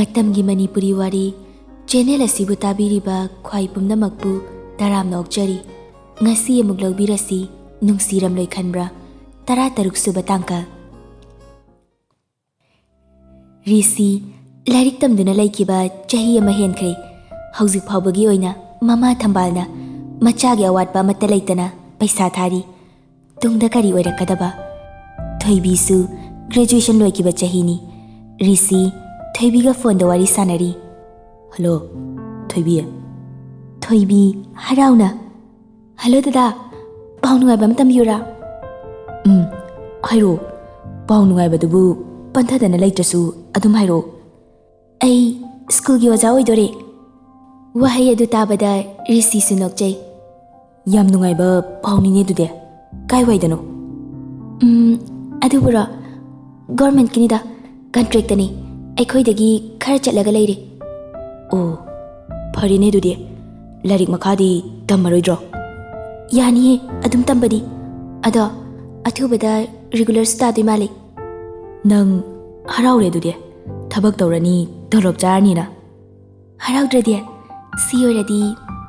ꯃꯇꯝꯒꯤ ꯃꯅꯤꯄꯨꯔꯤ ꯋꯥꯔꯤ ꯆꯦꯅꯦꯜ ꯑꯁꯤꯕꯨ ꯇꯥꯕꯤꯔꯤꯕ ꯈ꯭ꯋꯥꯏ ꯄꯨꯝꯅꯃꯛꯄꯨ ꯇꯔꯥꯝꯅ ꯑꯣꯛꯆꯔꯤ. ꯉꯁꯤ ꯑꯃꯨꯛ ꯂꯧꯕꯤꯔꯁꯤ ꯅꯨꯡꯁꯤꯔꯝꯂꯣꯏ ꯈꯟꯕ꯭ꯔꯥ 13 ꯁꯨꯕ ꯇꯥꯡꯀꯛ. ꯔꯤꯁꯤ ꯂꯥꯏꯔꯤꯛ ꯇꯝꯗꯨꯅ ꯂꯩꯈꯤꯕ ꯆꯍꯤ ꯑꯃ ꯍꯦꯟꯈ꯭ꯔꯦ. ꯍꯧꯖꯤꯛ ꯐꯥꯎꯕꯒꯤ ꯑꯣꯏꯅ ꯃꯃꯥ ꯊꯝꯕꯥꯜꯅ ꯃꯆꯥꯒꯤ ꯑꯋꯥꯠꯄ ꯑꯃꯠꯇ ꯂꯩꯇꯅ ꯄꯩꯁꯥ ꯊꯥꯔꯤ. ꯇꯨꯡꯗ ꯀꯔꯤ ꯑꯣꯏꯔꯛꯀꯗꯕ? ꯊꯣꯏꯕꯤꯁꯨ ꯒ꯭ꯔꯦꯖꯨꯑꯦꯁꯟ ꯂꯣꯏꯈꯤꯕ ꯆꯍꯤꯅꯤ. ꯔꯤꯁꯤ ꯊꯣꯏꯕꯤꯒ ꯐꯣꯟꯗ ꯋꯥꯔꯤ ꯁꯥꯟꯅꯔꯤ. ꯍꯜꯂꯣ ꯊꯣꯏꯕꯤ. ꯊꯣꯏꯕꯤ ꯍꯔꯥꯎꯅ, ꯍꯜꯂꯣ ꯗꯗꯥ, ꯄꯥꯎ ꯅꯨꯡꯉꯥꯏꯕ ꯑꯃ ꯇꯝꯕꯤꯌꯨꯔꯥ? ꯍꯥꯏꯔꯛꯑꯣ. ꯄꯥꯎ ꯅꯨꯡꯉꯥꯏꯕꯗꯨꯕꯨ ꯄꯟꯊꯗꯅ ꯂꯩꯇ꯭ꯔꯁꯨ ꯑꯗꯨꯝ ꯍꯥꯏꯔꯛꯑꯣ. ꯑꯩ ꯁ꯭ꯀꯨꯜꯒꯤ ꯑꯣꯖꯥ ꯑꯣꯏꯗꯣꯔꯦ. ꯋꯥꯍꯩ ꯑꯗꯨ ꯇꯥꯕꯗ ꯔꯤꯁꯤꯁꯨ ꯅꯣꯛꯆꯩ. ꯌꯥꯝ ꯅꯨꯡꯉꯥꯏꯕ ꯄꯥꯎꯅꯤꯅꯦ ꯑꯗꯨꯗꯤ. ꯀꯥꯏꯋꯥꯏꯗꯅꯣ? ꯑꯗꯨꯕꯨꯔꯣ, ꯒꯣꯔꯃꯦꯟꯠꯀꯤꯅꯤꯗ, ꯀꯟꯇ꯭ꯔꯦꯛꯇꯅꯤ. ꯑꯩꯈꯣꯏꯗꯒꯤ ꯈꯔ ꯆꯠꯂꯒ ꯂꯩꯔꯦ. ꯑꯣ, ꯐꯔꯦꯅꯦ ꯑꯗꯨꯗꯤ. ꯂꯥꯏꯔꯤꯛ ꯃꯈꯥꯗꯤ ꯇꯝꯃꯔꯣꯏꯗ꯭ꯔꯣ? ꯌꯥꯅꯤꯌꯦ ꯑꯗꯨꯝ ꯇꯝꯕꯗꯤ. ꯑꯗꯣ ꯑꯊꯨꯕꯗ ꯔꯤꯒꯨꯂꯔꯁꯨ ꯇꯥꯗꯣꯏ ꯃꯥꯜꯂꯦ. ꯅꯪ ꯍꯔꯥꯎꯔꯦ ꯑꯗꯨꯗꯤ. ꯊꯕꯛ ꯇꯧꯔꯅꯤ, ꯇꯣꯂꯣꯞ ꯆꯥꯔꯅꯤꯅ. ꯍꯔꯥꯎꯗ꯭ꯔꯗꯤ. ꯁꯤ ꯑꯣꯏꯔꯗꯤ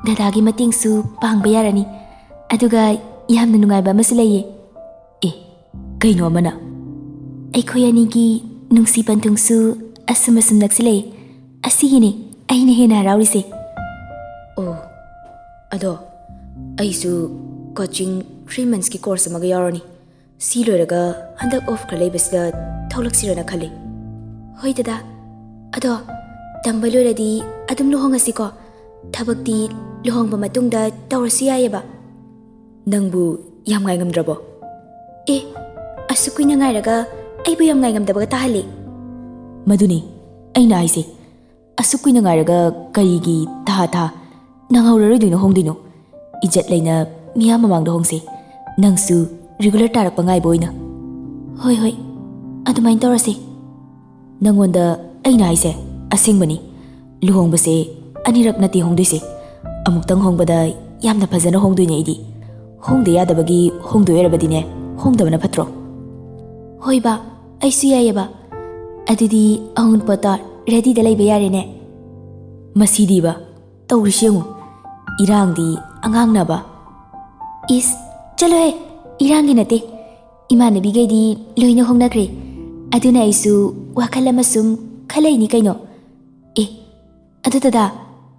ꯗꯗꯥꯒꯤ ꯃꯇꯦꯡꯁꯨ ꯄꯥꯡꯕ ꯌꯥꯔꯅꯤ. ꯑꯗꯨꯒ ꯌꯥꯝꯅ ꯅꯨꯡꯉꯥꯏꯕ ꯑꯃꯁꯨ ꯂꯩꯌꯦ. ꯑꯦ, ꯀꯩꯅꯣ ꯑꯃꯅ? ꯑꯩꯈꯣꯏ ꯑꯅꯤꯒꯤ ꯅꯨꯡꯁꯤ ꯄꯟꯊꯨꯡꯁꯨ ꯑꯁꯨꯝ ꯅꯛꯁꯤꯜꯂꯛꯑꯦ. ꯑꯁꯤꯒꯤꯅꯦ ꯑꯩꯅ ꯍꯦꯟꯅ ꯍꯔꯥꯎꯔꯤꯁꯦ. ꯑꯣ, ꯑꯗꯣ ꯑꯩꯁꯨ ꯀꯣꯆꯤꯡ 3 monthsꯀꯤ ꯀꯣꯔꯁ ꯑꯃꯒ ꯌꯥꯎꯔꯅꯤ. ꯁꯤ ꯂꯣꯏꯔꯒ ꯍꯟꯗꯛ ꯑꯣꯐ ꯈꯔ ꯂꯩꯕꯁꯤꯗ ꯊꯣꯛꯂꯛꯁꯤꯔꯅ ꯈꯜꯂꯤ. ꯍꯣꯏ ꯗꯗꯥ. ꯑꯗꯣ ꯇꯝꯕ ꯂꯣꯏꯔꯗꯤ ꯑꯗꯨꯝ ꯂꯨꯍꯣꯡꯉꯁꯤꯀꯣ. ꯊꯕꯛꯇꯤ ꯂꯨꯍꯣꯡꯕ ꯃꯇꯨꯡꯗ ꯇꯧꯔꯁꯨ ꯌꯥꯏꯑꯕ. ꯅꯪꯕꯨ ꯌꯥꯝ ꯉꯥꯏꯉꯝꯗ꯭ꯔꯕꯣ? ꯑꯦ, ꯑꯁꯨꯛ ꯀꯨꯏꯅ ꯉꯥꯏꯔꯒ ꯑꯩꯕꯨ ꯌꯥꯝ ꯉꯥꯏꯉꯝꯗꯕꯒ ꯇꯥꯍꯜꯂꯤ. ꯃꯗꯨꯅꯤ ꯑꯩꯅ ꯍꯥꯏꯁꯦ. ꯑꯁꯨꯛ ꯀꯨꯏꯅ ꯉꯥꯏꯔꯒ ꯀꯔꯤꯒꯤ ꯊꯥ ꯅꯪꯍꯧꯔꯔꯣꯏꯗꯣꯏꯅꯣ ꯍꯣꯡꯗꯣꯏꯅꯣ? ꯏꯖꯠ ꯂꯩꯅ ꯃꯤꯌꯥꯝ ꯃꯃꯥꯡꯗ ꯍꯣꯡꯁꯦ. ꯅꯪꯁꯨ ꯔꯤꯒꯨꯂꯔ ꯇꯥꯔꯛꯄ ꯉꯥꯏꯕ ꯑꯣꯏꯅ. ꯍꯣꯏ ꯍꯣꯏ, ꯑꯗꯨꯃꯥꯏꯅ ꯇꯧꯔꯁꯤ. ꯅꯪꯉꯣꯟꯗ ꯑꯩꯅ ꯍꯥꯏꯁꯦ ꯑꯁꯦꯡꯕꯅꯤ. ꯂꯨꯍꯣꯡꯕꯁꯦ ꯑꯅꯤꯔꯛ ꯅꯠꯇꯦ ꯍꯣꯡꯗꯣꯏꯁꯦ. ꯑꯃꯨꯛꯇꯪ ꯍꯣꯡꯕꯗ ꯌꯥꯝꯅ ꯐꯖꯅ ꯍꯣꯡꯗꯣꯏꯅꯦ ꯑꯩꯗꯤ. ꯍꯣꯡꯗ ꯌꯥꯗꯕꯒꯤ ꯍꯣꯡꯗꯣꯏ ꯑꯣꯏꯔꯕꯗꯤꯅꯦ, ꯍꯣꯡꯗꯕꯅ ꯐꯠꯇ꯭ꯔꯣ? ꯍꯣꯏꯕ, ꯑꯩꯁꯨ ꯌꯥꯏꯑꯕ. ꯑꯗꯨꯗꯤ ꯑꯎꯟꯄꯣꯠꯇꯣ ꯔꯦꯗꯤꯗ ꯂꯩꯕ ꯌꯥꯔꯦꯅꯦ. ꯃꯁꯤꯗꯤꯕ ꯇꯧꯔꯤꯁꯤ ꯌꯦꯡꯉꯨ. ꯏꯔꯥꯡꯗꯤ ꯑꯉꯥꯡꯅꯕ. ꯏꯁ, ꯆꯠꯂꯣꯍꯦ, ꯏꯔꯥꯡꯒꯤ ꯅꯠꯇꯦ. ꯏꯃꯥꯟꯅꯕꯤꯈꯩꯗꯤ ꯂꯣꯏꯅ ꯍꯣꯡꯅꯈ꯭ꯔꯦ. ꯑꯗꯨꯅ ꯑꯩꯁꯨ ꯋꯥꯈꯜ ꯑꯃ ꯁꯨꯝ ꯈꯜꯂꯛꯏꯅꯤ ꯀꯩꯅꯣ. ꯑꯦ, ꯑꯗꯨ ꯗꯗꯥ,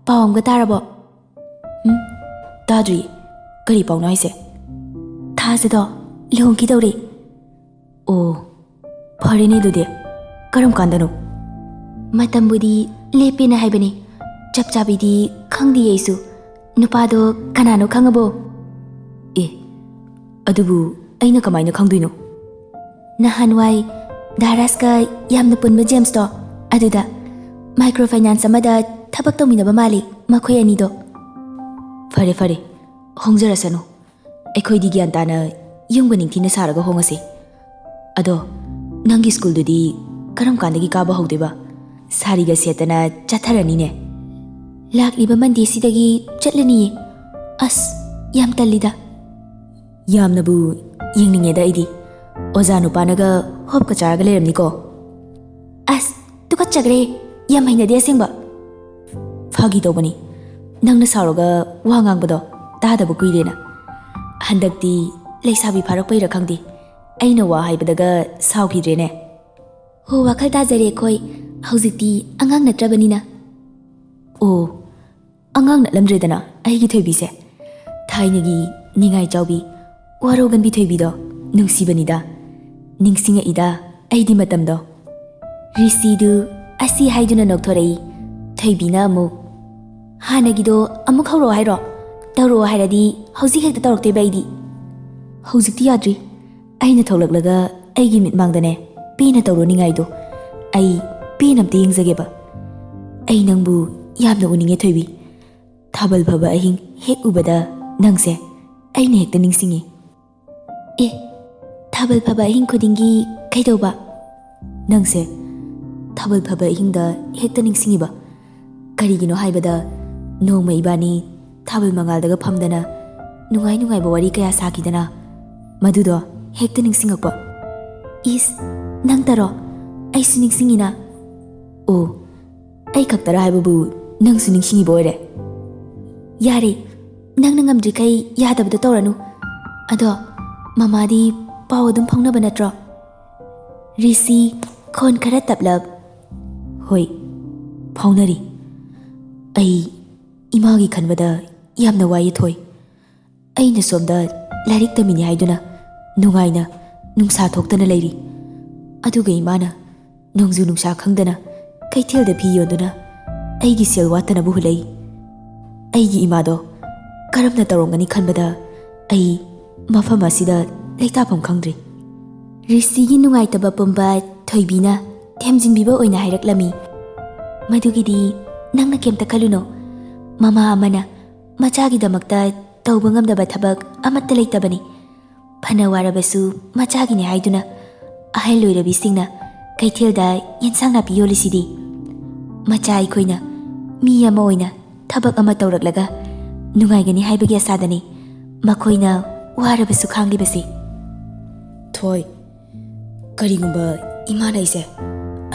ꯄꯥꯎ ꯑꯃꯒ ꯇꯥꯔꯕꯣ? ꯇꯥꯗ꯭ꯔꯤꯌꯦ. ꯀꯔꯤ ꯄꯥꯎꯅꯣ ꯍꯥꯏꯁꯦ? ꯊꯥꯖꯗꯣ ꯂꯨꯍꯣꯡꯈꯤꯗꯧꯔꯦ. ꯑꯣ, ꯐꯔꯦꯅꯦ ꯑꯗꯨꯗꯤ. ꯀꯔꯝ ꯀꯥꯟꯗꯅꯣ? ꯃꯇꯝꯕꯨꯗꯤ ꯂꯦꯞꯄꯦꯅ ꯍꯥꯏꯕꯅꯤ. ꯆꯞ ꯆꯥꯕꯤꯗꯤ ꯈꯪꯗꯤꯌꯦ ꯑꯩꯁꯨ. ꯅꯨꯄꯥꯗꯣ ꯀꯅꯥꯅꯣ ꯈꯪꯉꯕꯣ? ꯑꯦ, ꯑꯗꯨꯕꯨ ꯑꯩꯅ ꯀꯃꯥꯏꯅ ꯈꯪꯗꯣꯏꯅꯣ? ꯅꯍꯥꯟꯋꯥꯏ ꯙꯥꯔꯥꯁꯀ ꯌꯥꯝꯅ ꯄꯨꯟꯕ ꯖꯦꯝꯁꯇꯣ, ꯑꯗꯨꯗ ꯃꯥꯏꯀ꯭ꯔꯣ ꯐꯥꯏꯅꯥꯟꯁ ꯑꯃꯗ ꯊꯕꯛ ꯇꯧꯃꯤꯟꯅꯕ ꯃꯥꯜꯂꯤ ꯃꯈꯣꯏ ꯑꯅꯤꯗꯣ. ꯐꯔꯦ ꯐꯔꯦ, ꯍꯣꯡꯖꯔꯁꯅꯨ. ꯑꯩꯈꯣꯏꯗꯤ ꯒ꯭ꯌꯥꯟ ꯇꯥꯅ ꯌꯨꯝꯒ ꯅꯤꯡꯊꯤꯅ ꯁꯥꯔꯒ ꯍꯣꯡꯉꯁꯤ. ꯑꯗꯣ ꯅꯪꯒꯤ ꯁ꯭ꯀꯨꯜꯗꯨꯗꯤ ꯀꯔꯝ ꯀꯥꯟꯗꯒꯤ ꯀꯥꯕ ꯍꯧꯗꯣꯏꯕ? ꯁꯥꯔꯤꯒ ꯁꯦꯠꯇꯅ ꯆꯠꯊꯔꯅꯤꯅꯦ. ꯂꯥꯛꯂꯤꯕ ꯃꯟꯗꯦꯁꯤꯗꯒꯤ ꯆꯠꯂꯅꯤꯌꯦ. ꯑꯁ, ꯌꯥꯝ ꯇꯜꯂꯤꯗ. ꯌꯥꯝꯅꯕꯨ ꯌꯦꯡꯅꯤꯡꯉꯦꯗ ꯑꯩꯗꯤ. ꯑꯣꯖꯥ ꯅꯨꯄꯥꯅꯒ ꯍꯣꯞꯀ ꯆꯥꯔꯒ ꯂꯩꯔꯝꯅꯤꯀꯣ. ꯑꯁ, ꯇꯨꯀꯠꯆꯈ꯭ꯔꯦ. ꯌꯥꯝ ꯍꯩꯅꯗꯦ ꯑꯁꯦꯡꯕ. ꯐꯥꯒꯤ ꯇꯧꯕꯅꯤ. ꯅꯪꯅ ꯁꯥꯎꯔꯒ ꯋꯥ ꯉꯥꯡꯕꯗꯣ ꯇꯥꯗꯕ ꯀꯨꯏꯔꯦꯅ. ꯍꯟꯗꯛꯇꯤ ꯂꯩꯁꯥꯕꯤ ꯐꯥꯔꯛꯄꯩꯔ ꯈꯪꯗꯦ, ꯑꯩꯅ ꯋꯥ ꯍꯥꯏꯕꯗꯒ ꯁꯥꯎꯈꯤꯗ꯭ꯔꯦꯅꯦ. ꯍꯣ, ꯋꯥꯈꯜ ꯇꯥꯖꯔꯦ ꯑꯩꯈꯣꯏ. ꯍꯧꯖꯤꯛꯇꯤ ꯑꯉꯥꯡ ꯅꯠꯇ꯭ꯔꯕꯅꯤꯅ. ꯑꯣ, ꯑꯉꯥꯡ ꯅꯠꯂꯝꯗ꯭ꯔꯦꯗꯅ ꯑꯩꯒꯤ ꯊꯣꯏꯕꯤꯁꯦ. ꯊꯥꯏꯅꯒꯤ ꯅꯤꯉꯥꯏ ꯆꯥꯎꯕꯤ, ꯋꯥꯔꯧꯒꯟꯕꯤ ꯊꯣꯏꯕꯤꯗꯣ ꯅꯨꯡꯁꯤꯕꯅꯤꯗ. ꯅꯤꯡꯁꯤꯡꯉꯛꯏꯗ ꯑꯩꯗꯤ ꯃꯇꯝꯗꯣ. ꯔꯤꯁꯤꯗꯨ ꯑꯁꯤ ꯍꯥꯏꯗꯨꯅ ꯅꯣꯛꯊꯣꯔꯛꯏ. ꯊꯣꯏꯕꯤꯅ ꯑꯃꯨꯛ, ꯍꯥꯟꯅꯒꯤꯗꯣ ꯑꯃꯨꯛ ꯍꯧꯔꯛꯑꯣ ꯍꯥꯏꯔꯣ? ꯇꯧꯔꯛꯑꯣ ꯍꯥꯏꯔꯗꯤ ꯍꯧꯖꯤꯛ ꯍꯦꯛꯇ ꯇꯧꯔꯛꯇꯣꯏꯕ ꯑꯩꯗꯤ. ꯍꯧꯖꯤꯛꯇꯤ ꯌꯥꯗ꯭ꯔꯤ. ꯑꯩꯅ ꯊꯣꯛꯂꯛꯂꯒ ꯑꯩꯒꯤ ꯃꯤꯠꯃꯥꯡꯗꯅꯦ ꯄꯦꯅ ꯇꯧꯔꯣꯅꯤꯉꯥꯏꯗꯣ ꯑꯩ ꯄꯦꯅ ꯑꯝꯇ ꯌꯦꯡꯖꯒꯦꯕ. ꯑꯩ ꯅꯪꯕꯨ ꯌꯥꯝꯅ ꯎꯅꯤꯡꯉꯦ ꯊꯣꯏꯕꯤ. ꯊꯥꯕꯜ ꯐꯕ ꯑꯍꯤꯡ ꯍꯦꯛ ꯎꯕꯗ ꯅꯪꯁꯦ ꯑꯩꯅ ꯍꯦꯛꯇ ꯅꯤꯡꯁꯤꯡꯉꯤ. ꯑꯦ, ꯊꯥꯕꯜ ꯐꯕ ꯑꯍꯤꯡ ꯈꯨꯗꯤꯡꯒꯤ ꯀꯩꯗꯧꯕ? ꯅꯪꯁꯦ ꯊꯥꯕꯜ ꯐꯕ ꯑꯍꯤꯡꯗ ꯍꯦꯛꯇ ꯅꯤꯡꯁꯤꯡꯉꯤꯕ. ꯀꯔꯤꯒꯤꯅꯣ ꯍꯥꯏꯕꯗ ꯅꯣꯡꯃ ꯏꯕꯥꯅꯤ ꯊꯥꯕꯜ ꯃꯉꯥꯜꯗꯒ ꯐꯝꯗꯅ ꯅꯨꯡꯉꯥꯏ ꯅꯨꯡꯉꯥꯏꯕ ꯋꯥꯔꯤ ꯀꯌꯥ ꯁꯥꯈꯤꯗꯅ, ꯃꯗꯨꯗꯣ ꯍꯦꯛꯇ ꯅꯤꯡꯁꯤꯡꯉꯛꯄ. ꯏꯁ, ꯅꯪꯇꯔꯣ? ꯑꯩꯁꯨ ꯅꯤꯡꯁꯤꯡꯉꯤꯅ. ꯑꯣ, ꯑꯩ ꯈꯛꯇꯔꯥ ꯍꯥꯏꯕꯕꯨ ꯅꯪꯁꯨ ꯅꯤꯡꯁꯤꯡꯉꯤꯕ ꯑꯣꯏꯔꯦ. ꯌꯥꯔꯦ, ꯅꯪꯅ ꯉꯝꯗ꯭ꯔꯤꯈꯩ ꯌꯥꯗꯕꯗꯣ ꯇꯧꯔꯅꯨ. ꯑꯗꯣ ꯃꯃꯥꯗꯤ ꯄꯥꯎ ꯑꯗꯨꯝ ꯐꯥꯎꯅꯕ ꯅꯠꯇ꯭ꯔꯣ? ꯔꯤꯁꯤ ꯈꯣꯟ ꯈꯔ ꯇꯞꯂꯞ ꯍꯣꯏ, ꯐꯥꯎꯅꯔꯤ. ꯑꯩ ꯏꯃꯥꯒꯤ ꯈꯟꯕꯗ ꯌꯥꯝꯅ ꯋꯥꯏꯌꯦ ꯊꯣꯏ. ꯑꯩꯅ ꯁꯣꯝꯗ ꯂꯥꯏꯔꯤꯛ ꯇꯝꯃꯤꯅꯤ ꯍꯥꯏꯗꯨꯅ ꯅꯨꯡꯉꯥꯏꯅ ꯅꯨꯡꯁꯥ ꯊꯣꯛꯇꯅ ꯂꯩꯔꯤ. ꯑꯗꯨꯒ ꯏꯃꯥꯅ ꯅꯣꯡꯖꯨ ꯅꯨꯡꯁꯥ ꯈꯪꯗꯅ ꯀꯩꯊꯦꯜꯗ ꯐꯤ ꯌꯣꯟꯗꯨꯅ ꯑꯩꯒꯤ ꯁꯦꯜ ꯋꯥꯠꯇꯅꯕ ꯍꯨꯜꯂꯛꯏ. ꯑꯩꯒꯤ ꯏꯃꯥꯗꯣ ꯀꯔꯝꯅ ꯇꯧꯔꯝꯒꯅꯤ ꯈꯟꯕꯗ ꯑꯩ ꯃꯐꯝ ꯑꯁꯤꯗ ꯂꯩꯇꯥꯐꯝ ꯈꯪꯗ꯭ꯔꯤ. ꯔꯤꯁꯤꯒꯤ ꯅꯨꯡꯉꯥꯏꯇꯕ ꯄꯨꯝꯕ ꯊꯣꯏꯕꯤꯅ ꯊꯦꯝꯖꯤꯟꯕꯤꯕ ꯑꯣꯏꯅ ꯍꯥꯏꯔꯛꯂꯝꯃꯤ. ꯃꯗꯨꯒꯤꯗꯤ ꯅꯪꯅ ꯀꯩꯝꯇ ꯈꯜꯂꯨꯅꯣ. ꯃꯃꯥ ꯑꯃꯅ ꯃꯆꯥꯒꯤꯗꯃꯛꯇ ꯇꯧꯕ ꯉꯝꯗꯕ ꯊꯕꯛ ꯑꯃꯠꯇ ꯂꯩꯇꯕꯅꯤ. ꯐꯅ ꯋꯥꯔꯕꯁꯨ ꯃꯆꯥꯒꯤꯅꯤ ꯍꯥꯏꯗꯨꯅ ꯑꯍꯜ ꯑꯣꯏꯔꯕꯤꯁꯤꯡꯅ ꯀꯩꯊꯦꯜꯗ ꯌꯦꯟꯁꯥꯡ ꯅꯥꯄꯤ ꯌꯣꯜꯂꯤꯁꯤꯗꯤ. ꯃꯆꯥ ꯑꯩꯈꯣꯏꯅ ꯃꯤ ꯑꯃ ꯑꯣꯏꯅ ꯊꯕꯛ ꯑꯃ ꯇꯧꯔꯛꯂꯒ ꯅꯨꯡꯉꯥꯏꯒꯅꯤ ꯍꯥꯏꯕꯒꯤ ꯑꯁꯥꯗꯅꯤ ꯃꯈꯣꯏꯅ ꯋꯥꯔꯕꯁꯨ ꯈꯥꯡꯂꯤꯕꯁꯤ. ꯊꯣꯏ, ꯀꯔꯤꯒꯨꯝꯕ ꯏꯃꯥꯅ ꯑꯩꯁꯦ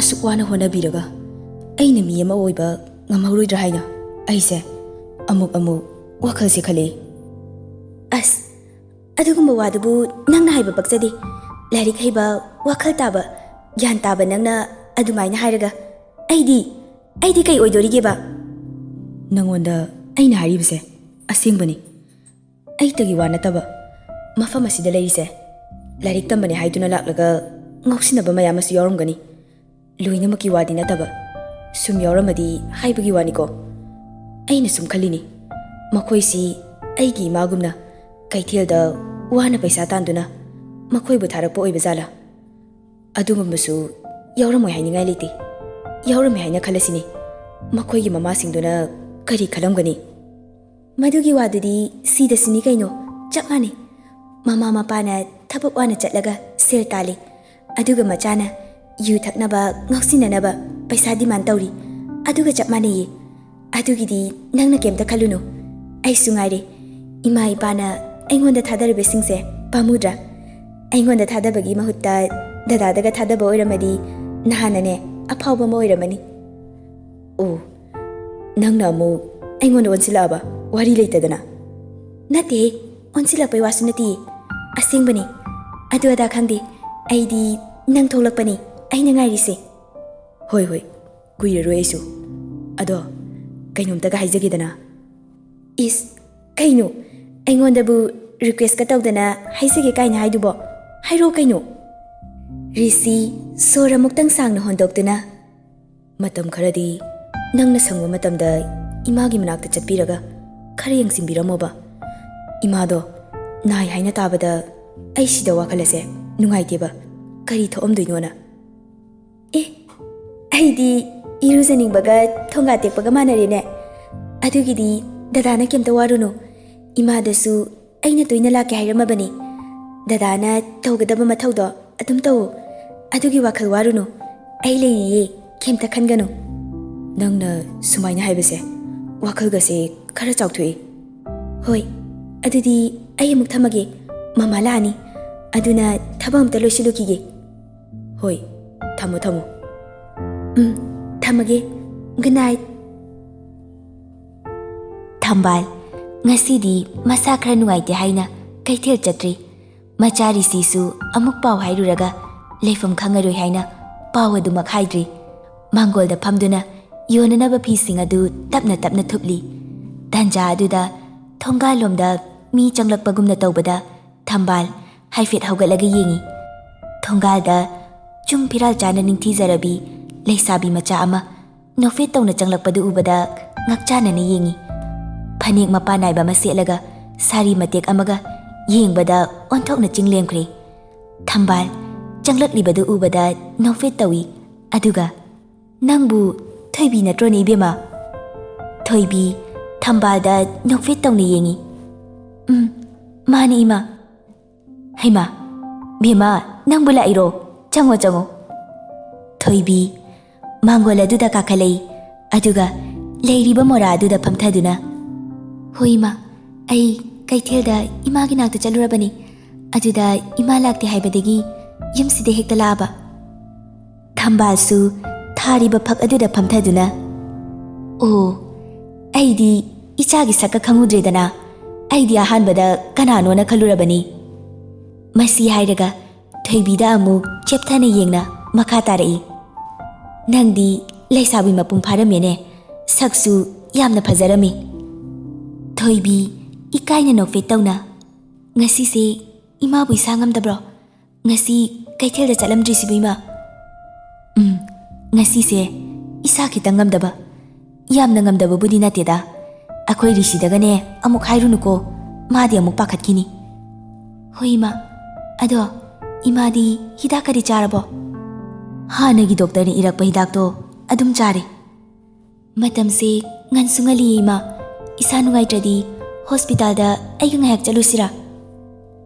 ꯑꯁꯨꯛ ꯋꯥꯅ ꯍꯣꯠꯅꯕꯤꯔꯒ ꯑꯩꯅ ꯃꯤ ꯑꯃ ꯑꯣꯏꯕ ꯉꯝꯍꯧꯔꯣꯏꯗ꯭ꯔꯥ ꯍꯥꯏꯅ ꯑꯩꯁꯦ ꯑꯃꯨꯛ ꯋꯥꯈꯜꯁꯦ ꯈꯜꯂꯤ. ꯑꯁ, ꯑꯗꯨꯒꯨꯝꯕ ꯋꯥꯗꯨꯕꯨ ꯅꯪꯅ ꯍꯥꯏꯕ ꯄꯛꯆꯗꯦ. ꯂꯥꯏꯔꯤꯛ ꯍꯩꯕ, ꯋꯥꯈꯜ ꯇꯥꯕ, ꯒ꯭ꯌꯥꯟ ꯇꯥꯕ ꯅꯪꯅ ꯑꯗꯨꯃꯥꯏꯅ ꯍꯥꯏꯔꯒ ꯑꯩꯗꯤ ꯀꯩ ꯑꯣꯏꯗꯣꯔꯤꯒꯦꯕ? ꯅꯪꯉꯣꯟꯗ ꯑꯩꯅ ꯍꯥꯏꯔꯤꯕꯁꯦ ꯑꯁꯦꯡꯕꯅꯤ. ꯑꯩꯇꯒꯤ ꯋꯥ ꯅꯠꯇꯕ ꯃꯐꯝ ꯑꯁꯤꯗ ꯂꯩꯔꯤꯁꯦ ꯂꯥꯏꯔꯤꯛ ꯇꯝꯕꯅꯤ ꯍꯥꯏꯗꯨꯅ ꯂꯥꯛꯂꯒ ꯉꯥꯎꯁꯤꯟꯅꯕ ꯃꯌꯥꯝ ꯑꯃꯁꯨ ꯌꯥꯎꯔꯝꯒꯅꯤ. ꯂꯣꯏꯅꯃꯛꯀꯤ ꯋꯥꯗꯤ ꯅꯠꯇꯕ, ꯁꯨꯝ ꯌꯥꯎꯔꯝꯃꯗꯤ ꯍꯥꯏꯕꯒꯤ ꯋꯥꯅꯤꯀꯣ. ꯑꯩꯅ ꯁꯨꯝ ꯈꯜꯂꯤꯅꯤ, ꯃꯈꯣꯏꯁꯤ ꯑꯩꯒꯤ ꯏꯃꯥꯒꯨꯝꯅ ꯀꯩꯊꯦꯜꯗ ꯋꯥꯅ ꯄꯩꯁా तांदुना मखोइबु थारकपा ओइबा जाला अदुगुम्बसु यावरमोइ हाइनिङाइ लेते यावरमे हाइना खलसिनि मखोइगी ममासिंदुना करी खलमगनी मदुगी वादुदी सीदसिनि कैनो चप माने ममा मपाना थबक वाना चटलगा सेल ताले अदुगा मचाना यु थक्नबा ngausinanaba पैसा डिमान्ड तौरी अदुगा चप माने ये अदुगिदी नंगना केमता खलुनो आइसु ngaire इमा इपाना ऐंगोंदा थादरबे सिंगसे पामुद्रा ऐंगोंदा थादबगी महुत्ता दादादगा थादब ओइरमदी नहानने अफावबा म ओइरमनी ओ नंगना अमु ऐंगोंदा ओनसिलाबा वारी लेतदना नते ओनसिलापै वासु नति असेंगबनी अदु अदा खंगदे ऐदी नंग थोलकपनी ऐना ngaइरिसे होय होय कुइररो ऐसु अदो कैनोमतगा हाइजगेदना इस कैनो ऐंगोंदबु रिक्वेस्ट का तौदना हाइजगे काइना हाइदुबो हाइरो कैनो रिसी सोर मुक्तंग सांगना होंदोक्तुना मतम खरदी नंगना संगो मतमदा इमागी मनाक्ता चटपिरगा खरे यंगसिंबिरमोबा इमादो नाइ हाइना ताबदा ऐसिदा वाखलसे नुंगाइतेबा करी थोअमदुइनोना ए ऐदी इरुजनिंगबगा थोंगा टेकपगा मानरेने अदुगिदी दादाना केमता वारुनो इमादसु ऐना तोइना लाके हाइरमबनी दादाना तौगदबा मथौदो अदुम तौ अदुगी वाखल वारुनो ऐ लेरिये केमता खनगनो नंगना सुमाइना हाइबसे वाखलगसे खरा चाउथुई होय अदुदी ऐ अमुक थमगे ममा लानी अदुना थबा अमता लोइसिलुकिगे होय थमो थमो थमगे गुड नाइट थंबाल ngasi masa khara nuaite haina kaithel chatri machari sisu amuk paw hairuraga leifam khangaroi haina paw adumak haidri mangol da phamduna yonana ba phising adu tapna tapna thupli tanja aduda thonga lomda mi changlakpagumna tawbada thambal haifet hawgalaga yengi thongal da chung phiral chana ningthi zarabi leisabi macha ama nofet tawna changlakpadu ubada ngakchana na yengi फनेक Mopa नाइबा मसेलगा सारी मतेक अमगा येंगबदा ओंथोकना चिंगलेमख्रे थंबाल चंगलकलिबदु उबदा नौफेत तवी अदुगा नंगबु थोइबी नट्रोने इबेमा थोइबी थंबालदा नौफेत तौने येंगी माने इमा हैमा बेमा नंगबु लाइरो चंगो चंगो थोइबी मांगोल अदुदा काखलई अदुगा लेरिबा मोरा अदुदा फमथादुना होई मा आई कैथेलदा Imangi नाक्ता चलुरबनी अजुदा इमा लाक्ते हाइबदगी यमसिदे हेक्ता लाबा थंबासु थारिबा फक अदुदा फमथादुना ꯑꯣ, ꯑꯩꯗꯤ ꯏꯆꯥꯒꯤ ꯁꯛꯀ ꯈꯪꯉꯨꯗ꯭ꯔꯦꯗꯅ, ꯑꯩꯗꯤ ꯑꯍꯥꯟꯕꯗ ꯀꯅꯥꯅꯣꯅ ꯈꯜꯂꯨꯔꯕꯅꯤ꯫ ꯃꯁꯤ ꯍꯥꯏꯔꯒ ꯊꯣꯏꯕꯤꯗ ꯑꯃꯨꯛ ꯆꯦꯞꯊꯅ ꯌꯦꯡꯅ ꯃꯈꯥ ꯇꯥꯔꯛꯏ꯫ ꯅꯪꯗꯤ ꯂꯩꯁꯥꯕꯤ ꯃꯄꯨꯡ ꯐꯥꯔꯝꯃꯦꯅꯦ, ꯁꯛꯁꯨ ꯌꯥꯝꯅ ꯐꯖꯔꯝꯃꯤ꯫ ꯊꯣꯏꯕꯤ ꯏꯀꯥꯏꯅ ꯅꯣꯛꯐꯦꯠ ꯇꯧꯅ, ꯉꯁꯤꯁꯦ ꯏꯃꯥꯕꯨ ꯏꯁꯥ ꯉꯝꯗꯕ꯭ꯔꯣ? ꯉꯁꯤ ꯀꯩꯊꯦꯜꯗ ꯆꯠꯂꯝꯗ꯭ꯔꯤꯁꯤꯕꯨ ꯏꯃꯥ? ꯉꯁꯤꯁꯦ ꯏꯁꯥ ꯈꯤꯇꯪ ꯉꯝꯗꯕ, ꯌꯥꯝꯅ ꯉꯝꯗꯕꯕꯨꯗꯤ ꯅꯠꯇꯦꯗ꯫ ꯑꯩꯈꯣꯏ ꯔꯤꯁꯤꯗꯒꯅꯦ ꯑꯃꯨꯛ ꯍꯥꯏꯔꯨꯅꯨꯀꯣ, ꯃꯥꯗꯤ ꯑꯃꯨꯛ ꯄꯥꯈꯠꯈꯤꯅꯤ꯫ ꯍꯣꯏ ꯏꯃꯥ, ꯑꯗꯣ ꯏꯃꯥꯗꯤ ꯍꯤꯗꯥꯛꯀꯗꯤ ꯆꯥꯔꯕꯣ? ꯍꯥꯟꯅꯒꯤ ꯗꯣꯛꯇꯔꯅ ꯏꯔꯛꯄ ꯍꯤꯗꯥꯛꯇꯣ ꯑꯗꯨꯝ ꯆꯥꯔꯦ꯫ ꯃꯇꯝꯁꯦ ꯉꯟꯁꯨ ꯉꯜꯂꯤꯌꯦ ꯏꯃꯥ, ꯏꯁꯥ ꯅꯨꯡꯉꯥꯏꯇ꯭ꯔꯗꯤ ꯍꯣꯁꯄꯤꯇꯥꯜꯗ ꯑꯩꯒ ꯉꯥꯏꯍꯥꯛ ꯆꯠꯂꯨꯁꯤꯔꯥ?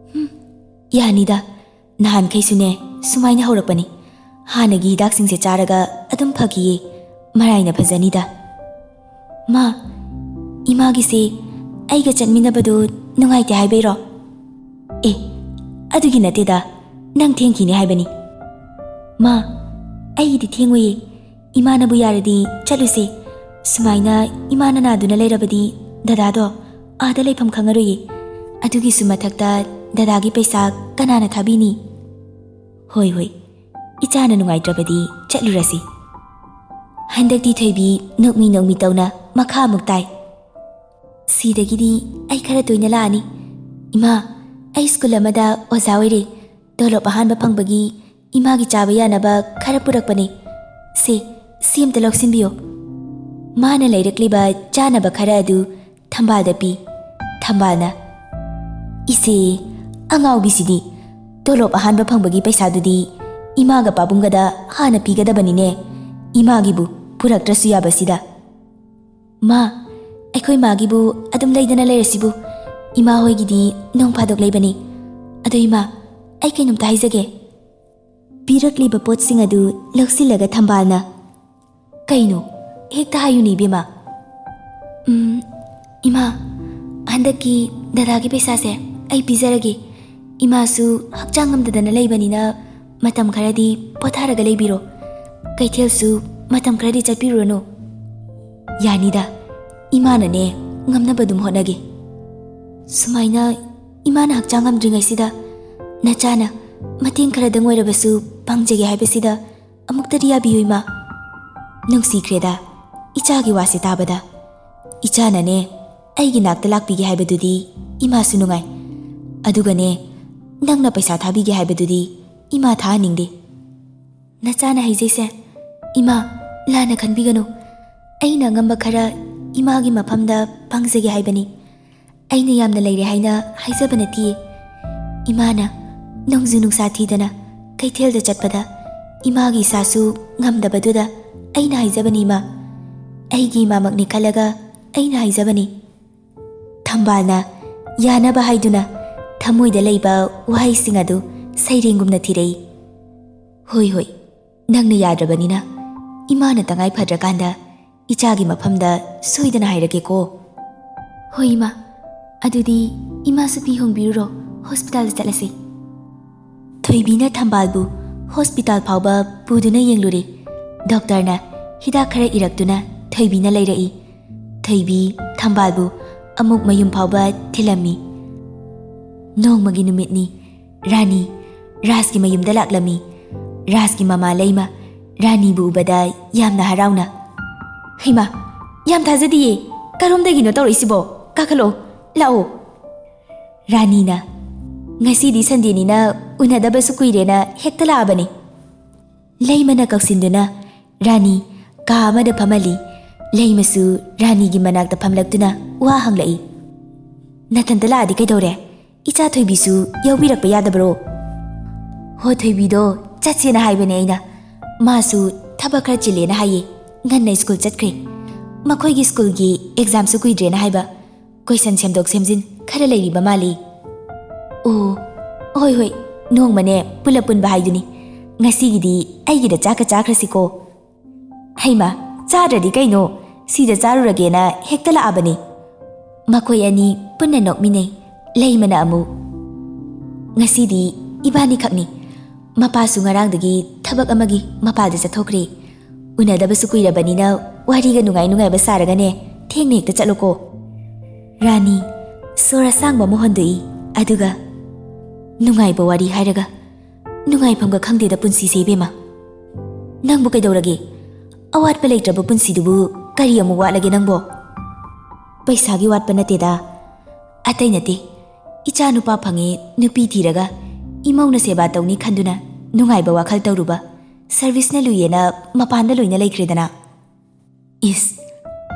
ꯌꯥꯅꯤꯗ, ꯅꯍꯥꯟꯈꯩꯁꯨꯅꯦ ꯁꯨꯃꯥꯏꯅ ꯍꯧꯔꯛꯄꯅꯤ꯫ ꯍꯥꯟꯅꯒꯤ ꯍꯤꯗꯥꯛꯁꯤꯡꯁꯦ ꯆꯥꯔꯒ ꯑꯗꯨꯝ ꯐꯈꯤꯌꯦ, ꯃꯔꯥꯏꯅ ꯐꯖꯅꯤꯗ꯫ ꯃꯥ, ꯏꯃꯥꯒꯤꯁꯦ ꯑꯩꯒ ꯆꯠꯃꯤꯟꯅꯕꯗꯣ ꯅꯨꯡꯉꯥꯏꯇꯦ ꯍꯥꯏꯕꯩꯔꯣ? ꯑꯦ, ꯑꯗꯨꯒꯤ ꯅꯠꯇꯦꯗ, ꯅꯪ ꯊꯦꯡꯈꯤꯅꯤ ꯍꯥꯏꯕꯅꯤ꯫ ꯃꯥ, ꯑꯩꯒꯤꯗꯤ ꯊꯦꯡꯉꯣꯏꯌꯦ, ꯏꯃꯥꯅꯕꯨ ꯌꯥꯔꯗꯤ ꯆꯠꯂꯨꯁꯦ꯫ ꯁꯨꯃꯥꯏꯅ ꯏꯃꯥꯅ ꯅꯥꯗꯨꯅ ꯂꯩꯔꯕꯗꯤ ꯗꯗꯥꯗꯣ ꯑꯥꯗ ꯂꯩꯐꯝ ꯈꯪꯉꯔꯣꯏꯌꯦ꯫ ꯑꯗꯨꯒꯤꯁꯨ ꯃꯊꯛꯇ ꯗꯗꯥꯒꯤ ꯄꯩꯁꯥ ꯀꯅꯥꯅ ꯊꯥꯕꯤꯅꯤ? ꯍꯣꯏ ꯍꯣꯏ, ꯏꯆꯥꯅ ꯅꯨꯡꯉꯥꯏꯇ꯭ꯔꯕꯗꯤ ꯆꯠꯂꯨꯔꯁꯤ꯫ ꯍꯟꯗꯛꯇꯤ ꯊꯣꯏꯕꯤ ꯅꯣꯛꯃꯤ ꯅꯣꯛꯃꯤ ꯇꯧꯅ ꯃꯈꯥ ꯑꯃꯨꯛ ꯇꯥꯏ꯫ ꯁꯤꯗꯒꯤꯗꯤ ꯑꯩ ꯈꯔ ꯇꯣꯏꯅ ꯂꯥꯛꯑꯅꯤ꯫ ꯏꯃꯥ, ꯑꯩ ꯁ꯭ꯀꯨꯜ ꯑꯃꯗ ꯑꯣꯖꯥ ꯑꯣꯏꯔꯦ꯫ ꯇꯣꯂꯣꯞ ꯑꯍꯥꯟꯕ ꯐꯪꯕꯒꯤ ꯏꯃꯥꯒꯤ ꯆꯥꯕ ꯌꯥꯅꯕ ꯈꯔ ꯄꯨꯔꯛꯄꯅꯦ꯫ ꯁꯤ ꯑꯝꯇ ꯂꯧꯁꯤꯟꯕꯤꯌꯣ꯫ ꯃꯥꯅ ꯂꯩꯔꯛꯂꯤꯕ ꯆꯥꯅꯕ ꯈꯔ ꯑꯗꯨ ꯊꯝꯕꯥꯜꯗ ꯄꯤ꯫ ꯊꯝꯕꯥꯜꯅ, ꯏꯆꯦ, ꯑꯉꯥꯎꯕꯤꯁꯤꯗꯤ ꯇꯣꯂꯣꯞ ꯑꯍꯥꯟꯕ ꯐꯪꯕꯒꯤ ꯄꯩꯁꯥꯗꯨꯗꯤ ꯏꯃꯥꯒ ꯄꯥꯕꯨꯡꯒꯗ ꯍꯥꯟꯅ ꯄꯤꯒꯗꯕꯅꯤꯅꯦ, ꯏꯃꯥꯒꯤꯕꯨ ꯄꯨꯔꯛꯇ꯭ꯔꯁꯨ ꯌꯥꯕꯁꯤꯗ꯫ ꯃꯥ, ꯑꯩꯈꯣꯏ ꯃꯥꯒꯤꯕꯨ ꯑꯗꯨꯝ ꯂꯩꯗꯅ ꯂꯩꯔꯁꯤꯕꯨ, ꯏꯃꯥ ꯍꯣꯏꯒꯤꯗꯤ ꯅꯣꯡ ꯐꯥꯗꯣꯛ ꯂꯩꯕꯅꯤ꯫ ꯑꯗꯣ ꯏꯃꯥ, ꯑꯩ ꯀꯩꯅꯣꯝꯇ ꯍꯥꯏꯖꯒꯦ꯫ ꯄꯤꯔꯛꯂꯤꯕ ꯄꯣꯠꯁꯤꯡ ꯑꯗꯨ ꯂꯧꯁꯤꯜꯂꯒ ꯊꯝꯕꯥꯜꯅ, ꯀꯩꯅꯣ, ꯍꯦꯛꯇ ꯍꯥꯏꯌꯨꯅꯦ ꯏꯕꯦꯝꯃ꯫ ꯏꯃꯥ, ꯍꯟꯗꯛꯀꯤ ꯗꯗꯥꯒꯤ ꯄꯩꯁꯥꯁꯦ ꯑꯩ ꯄꯤꯖꯔꯒꯦ꯫ ꯏꯃꯥꯁꯨ ꯍꯛꯆꯥꯡ ꯉꯝꯗꯗꯅ ꯂꯩꯕꯅꯤꯅ ꯃꯇꯝ ꯈꯔꯗꯤ ꯄꯣꯊꯥꯔꯒ ꯂꯩꯕꯤꯔꯣ꯫ ꯀꯩꯊꯦꯜꯁꯨ ꯃꯇꯝ ꯈꯔꯗꯤ ꯆꯠꯄꯤꯔꯨꯔꯅꯨ꯫ ꯌꯥꯅꯤꯗ, ꯏꯃꯥꯅꯅꯦ ꯉꯝꯅꯕ ꯑꯗꯨꯝ ꯍꯣꯠꯅꯒꯦ꯫ ꯁꯨꯃꯥꯏꯅ ꯏꯃꯥꯅ ꯍꯛꯆꯥꯡ ꯉꯝꯗ꯭ꯔꯤꯉꯩꯁꯤꯗ ꯅꯆꯥꯅ ꯃꯇꯦꯡ ꯈꯔꯗꯪ ꯑꯣꯏꯔꯕꯁꯨ ꯄꯥꯡꯖꯒꯦ ꯍꯥꯏꯕꯁꯤꯗ ꯑꯃꯨꯛꯇꯗꯤ ꯌꯥꯕꯤꯌꯨ ꯏꯃꯥ꯫ ꯅꯨꯡꯁꯤꯈ꯭ꯔꯦꯗ ꯏꯆꯥꯒꯤ ꯋꯥꯁꯦ ꯇꯥꯕꯗ꯫ ꯏꯆꯥꯅꯅꯦ ꯑꯩꯒꯤ ꯅꯥꯛꯇ ꯂꯥꯛꯄꯤꯒꯦ ꯍꯥꯏꯕꯗꯨꯗꯤ ꯏꯃꯥꯁꯨ ꯅꯨꯡꯉꯥꯏ, ꯑꯗꯨꯒꯅꯦ ꯅꯪꯅ ꯄꯩꯁꯥ ꯊꯥꯕꯤꯒꯦ ꯍꯥꯏꯕꯗꯨꯗꯤ ꯏꯃꯥ ꯊꯥꯍꯟꯅꯤꯡꯗꯦ꯫ ꯅꯆꯥꯅ ꯍꯩꯖꯩꯁꯦ ꯏꯃꯥ, ꯂꯥꯟꯅ ꯈꯟꯕꯤꯒꯅꯨ꯫ ꯑꯩꯅ ꯑꯉꯝꯕ ꯈꯔ ꯏꯃꯥꯒꯤ ꯃꯐꯝꯗ ꯄꯥꯡꯖꯒꯦ ꯍꯥꯏꯕꯅꯤ꯫ ꯑꯩꯅ ꯌꯥꯝꯅ ꯂꯩꯔꯦ ꯍꯥꯏꯅ ꯍꯥꯏꯖꯕ ꯅꯠꯇꯤꯌꯦ꯫ ꯏꯃꯥꯅ ꯅꯣꯡꯖꯨ ꯅꯨꯡꯁꯥ ꯊꯤꯗꯅ ꯀꯩꯊꯦꯜꯗ ꯆꯠꯄꯗ ꯏꯃꯥꯒꯤ ꯏꯁꯥꯁꯨ ꯉꯝꯗꯕꯗꯨꯗ ꯑꯩꯅ ꯍꯥꯏꯖꯕꯅꯤ ꯏꯃꯥ꯫ ꯑꯩꯒꯤ ꯏꯃꯥꯃꯛꯅꯤ ꯈꯜꯂꯒ ꯑꯩꯅ ꯍꯥꯏꯖꯕꯅꯤ꯫ ꯊꯝꯕꯥꯜꯅ ꯌꯥꯅꯕ ꯍꯥꯏꯗꯨꯅ ꯊꯃꯣꯏꯗ ꯂꯩꯕ ꯋꯥꯍꯩꯁꯤꯡ ꯑꯗꯨ ꯁꯩꯔꯦꯡꯒꯨꯝꯅ ꯊꯤꯔꯛꯏ꯫ ꯍꯣꯏ ꯍꯣꯏ, ꯅꯪꯅ ꯌꯥꯗ꯭ꯔꯕꯅꯤꯅ ꯏꯃꯥꯅ ꯇꯉꯥꯏ ꯐꯗ꯭ꯔꯀꯥꯟꯗ ꯏꯆꯥꯒꯤ ꯃꯐꯝꯗ ꯁꯣꯏꯗꯅ ꯍꯥꯏꯔꯛꯀꯦꯀꯣ꯫ ꯍꯣꯏ ꯏꯃꯥ, ꯑꯗꯨꯗꯤ ꯏꯃꯥꯁꯨ ꯐꯤ ꯍꯣꯡꯕꯤꯔꯨꯔꯣ, ꯍꯣꯁꯄꯤꯇꯥꯜꯗ ꯆꯠꯂꯁꯤ꯫ ꯊꯣꯏꯕꯤꯅ ꯊꯝꯕꯥꯜꯕꯨ ꯍꯣꯁꯄꯤꯇꯥꯜ ꯐꯥꯎꯕ ꯄꯨꯗꯨꯅ ꯌꯦꯡꯂꯨꯔꯦ꯫ ꯗꯣꯛꯇꯔꯅ ꯍꯤꯗꯥꯛ ꯈꯔ ꯏꯔꯛꯇꯨꯅ ꯊꯣꯏꯕꯤꯅ ꯂꯩꯔꯛꯏ꯫ ꯊꯣꯏꯕꯤ ꯊꯝꯕꯥꯜꯕꯨ ꯑꯃꯨꯛ ꯃꯌꯨꯝ ꯐꯥꯎꯕ ꯊꯤꯜꯂꯝꯃꯤ꯫ ꯅꯣꯡꯃꯒꯤ ꯅꯨꯃꯤꯠꯅꯤ꯫ ꯔꯥꯅꯤ ꯔꯥꯖꯀꯤ ꯃꯌꯨꯝꯗ ꯂꯥꯛꯂꯝꯃꯤ꯫ ꯔꯥꯖꯀꯤ ꯃꯃꯥ ꯂꯩꯃ ꯔꯥꯅꯤꯕꯨ ꯎꯕꯗ ꯌꯥꯝꯅ ꯍꯔꯥꯎꯅ, ꯍꯩꯃꯥ, ꯌꯥꯝ ꯊꯥꯖꯗꯤꯌꯦ, ꯀꯔꯣꯝꯗꯒꯤꯅꯣ ꯇꯧꯔꯛꯏꯁꯤꯕꯣ? ꯀꯥꯈꯠꯂꯛꯑꯣ, ꯂꯥꯛꯑꯣ꯫ ꯔꯥꯅꯤꯅ, ꯉꯁꯤꯗꯤ ꯁꯟꯗꯦꯅꯤꯅ ꯎꯅꯗꯕꯁꯨ ꯀꯨꯏꯔꯦꯅ ꯍꯦꯛꯇ ꯂꯥꯛꯑꯕꯅꯤ꯫ ꯂꯩꯃꯅ ꯀꯧꯁꯤꯟꯗꯨꯅ ꯔꯥꯅꯤ ꯀꯥ ꯑꯃꯗ ꯐꯝꯍꯜꯂꯤ꯫ ꯂꯩꯃꯁꯨ ꯔꯥꯅꯤꯒꯤ ꯃꯅꯥꯛꯇ ꯐꯝꯂꯛꯇꯨꯅ ꯋꯥ ꯍꯪꯂꯛꯏ꯫ ꯅꯊꯟꯇ ꯂꯥꯛꯑꯗꯤ ꯀꯩꯗꯧꯔꯦ? ꯏꯆꯥ ꯊꯣꯏꯕꯤꯁꯨ ꯌꯥꯎꯕꯤꯔꯛꯄ ꯌꯥꯗꯕ꯭ꯔꯣ? ꯍꯣ, ꯊꯣꯏꯕꯤꯗꯣ ꯆꯠꯁꯦꯅ ꯍꯥꯏꯕꯅꯦ ꯑꯩꯅ꯫ ꯃꯥꯁꯨ ꯊꯕꯛ ꯈꯔ ꯆꯤꯜꯂꯦꯅ ꯍꯥꯏꯌꯦ, ꯉꯟꯅ ꯁ꯭ꯀꯨꯜ ꯆꯠꯈ꯭ꯔꯦ꯫ ꯃꯈꯣꯏꯒꯤ ꯁ꯭ꯀꯨꯜꯒꯤ ꯑꯦꯛꯖꯥꯝꯁꯨ ꯀꯨꯏꯗ꯭ꯔꯦꯅ ꯍꯥꯏꯕ, ꯀꯣꯏꯁꯟ ꯁꯦꯝꯗꯣꯛ ꯁꯦꯝꯖꯤन ꯈꯔ ꯂꯩꯔꯤꯕ ꯃꯥꯜꯂꯤ꯫ ꯑꯣ, ꯍꯣꯏ ꯍꯣꯏ, ꯅꯣꯡꯃꯅꯦ ꯄꯨꯂꯞ ꯄꯨꯟꯕ ꯍꯥꯏꯗꯨꯅꯤ꯫ ꯉꯁꯤꯒꯤꯗꯤ ꯑꯩꯒꯤꯗ ꯆꯥꯛꯀ ꯆꯥꯈ꯭ꯔꯁꯤꯀꯣ꯫ ꯍꯩꯃꯥ, ꯆꯥꯗ꯭ꯔꯗꯤ ꯀꯩꯅꯣ, ꯁꯤꯗ ꯆꯥꯔꯨꯔꯒꯦꯅ ꯍꯦꯛꯇ ꯂꯥꯛꯑꯕꯅꯤ꯫ ꯃꯈꯣꯏ ꯑꯅꯤ ꯄꯨꯟꯅ ꯅꯣꯛꯃꯤꯟꯅꯩ꯫ ꯂꯩꯃꯅ ꯑꯃꯨꯛ, ꯉꯁꯤꯗꯤ ꯏꯕꯥꯅꯤꯈꯛꯅꯤ꯫ ꯃꯄꯥꯁꯨ ꯉꯔꯥꯡꯗꯒꯤ ꯊꯕꯛ ꯑꯃꯒꯤ ꯃꯄꯥꯜꯗ ꯆꯠꯊꯣꯛꯈ꯭ꯔꯦ꯫ ꯎꯅꯗꯕꯁꯨ ꯀꯨꯏꯔꯕꯅꯤꯅ ꯋꯥꯔꯤꯒ ꯅꯨꯡꯉꯥꯏꯕ ꯁꯥꯔꯒꯅꯦ ꯊꯦꯡꯅ ꯍꯦꯛꯇ ꯆꯠꯂꯣꯀꯣ. ꯔꯥꯅꯤ ꯁꯣꯔ ꯑꯁꯥꯡꯕ ꯑꯃ ꯍꯣꯟꯗꯣꯛꯏ. ꯑꯗꯨꯒ ꯅꯨꯡꯉꯥꯏꯕ ꯋꯥꯔꯤ ꯍꯥꯏꯔꯒ ꯅꯨꯡꯉꯥꯏꯐꯝꯒ ꯈꯪꯗꯦꯗ ꯄꯨꯟꯁꯤꯁꯦ ꯏꯕꯦꯝꯃ. ꯅꯪꯕꯨ ꯀꯩꯗꯧꯔꯒꯦ? ꯑꯋꯥꯠꯄ ꯂꯩꯇ꯭ꯔꯕ ꯄꯨꯟꯁꯤꯗꯨꯕу ꯀꯔꯤ ꯑꯃꯨꯛ ꯋꯥꯠꯂꯒꯦ ꯅꯪꯕꯣ? ꯄꯩꯁꯥꯒꯤ ꯋꯥꯠꯄ ꯅꯠꯇꯦꯗ. ꯑꯇꯩ ꯅꯠꯇꯦ. ꯏꯆꯥ ꯅꯨꯄꯥ ꯐꯪꯉꯦ ꯅꯨꯄꯤ ꯊꯤꯔꯒ ꯏꯃꯧꯅ ꯁꯦꯕꯥ ꯇꯧꯅꯤ ꯈꯟꯗꯨꯅ ꯅꯨꯡꯉꯥꯏꯕ ꯋꯥꯈꯜ ꯇꯧꯔꯨꯕ ꯁꯔꯚꯤꯁꯅ ꯂꯨꯏꯌꯦꯅ ꯃꯄꯥꯟꯗ ꯂꯣꯏꯅ ꯂꯩꯈ꯭ꯔꯦꯗꯅ. ꯏꯁ